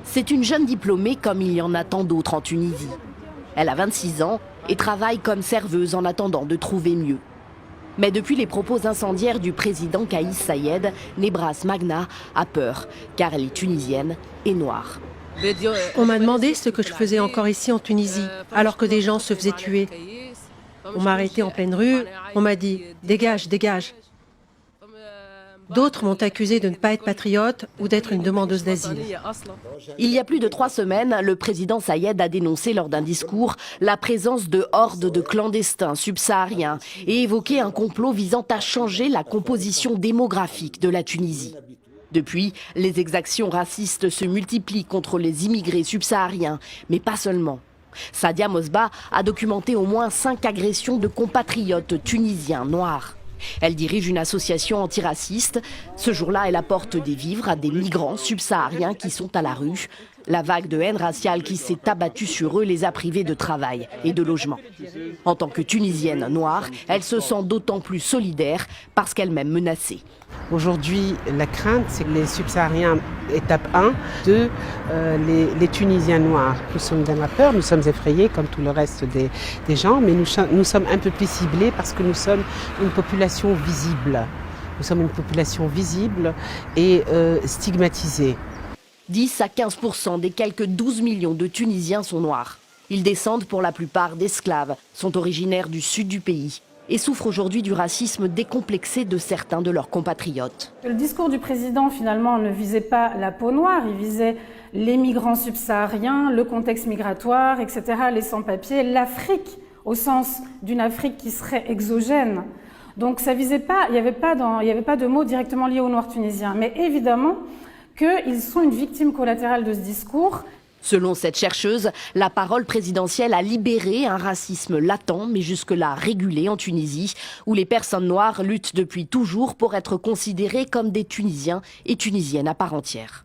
C'est une jeune diplômée comme il y en a tant d'autres en Tunisie. Elle a 26 ans et travaille comme serveuse en attendant de trouver mieux. Mais depuis les propos incendiaires du président Kaïs Saïed, Nebras Magna a peur, car elle est tunisienne et noire. On m'a demandé ce que je faisais encore ici en Tunisie, alors que des gens se faisaient tuer. On m'a arrêté en pleine rue, on m'a dit « dégage, dégage ». D'autres m'ont accusé de ne pas être patriote ou d'être une demandeuse d'asile. Il y a plus de 3 semaines, le président Saïed a dénoncé lors d'un discours la présence de hordes de clandestins subsahariens et évoqué un complot visant à changer la composition démographique de la Tunisie. Depuis, les exactions racistes se multiplient contre les immigrés subsahariens, mais pas seulement. Sadia Mosba a documenté au moins 5 agressions de compatriotes tunisiens noirs. Elle dirige une association antiraciste. Ce jour-là, elle apporte des vivres à des migrants subsahariens qui sont à la rue. La vague de haine raciale qui s'est abattue sur eux les a privés de travail et de logement. En tant que Tunisienne noire, elle se sent d'autant plus solidaire parce qu'elle-même menacée. Aujourd'hui, la crainte, c'est que les subsahariens, étape 1, 2, les Tunisiens noirs. Nous sommes dans la peur, nous sommes effrayés comme tout le reste des gens, mais nous sommes un peu plus ciblés parce que nous sommes une population visible. Nous sommes une population visible et stigmatisée. 10 à 15% des quelques 12 millions de Tunisiens sont noirs. Ils descendent pour la plupart d'esclaves, sont originaires du sud du pays et souffrent aujourd'hui du racisme décomplexé de certains de leurs compatriotes. Le discours du président, finalement, ne visait pas la peau noire, il visait les migrants subsahariens, le contexte migratoire, etc., les sans-papiers, l'Afrique, au sens d'une Afrique qui serait exogène. Donc ça visait pas, il n'y avait pas de mots directement liés aux Noirs tunisiens. Mais évidemment qu'ils sont une victime collatérale de ce discours. Selon cette chercheuse, la parole présidentielle a libéré un racisme latent, mais jusque-là régulé en Tunisie, où les personnes noires luttent depuis toujours pour être considérées comme des Tunisiens et Tunisiennes à part entière.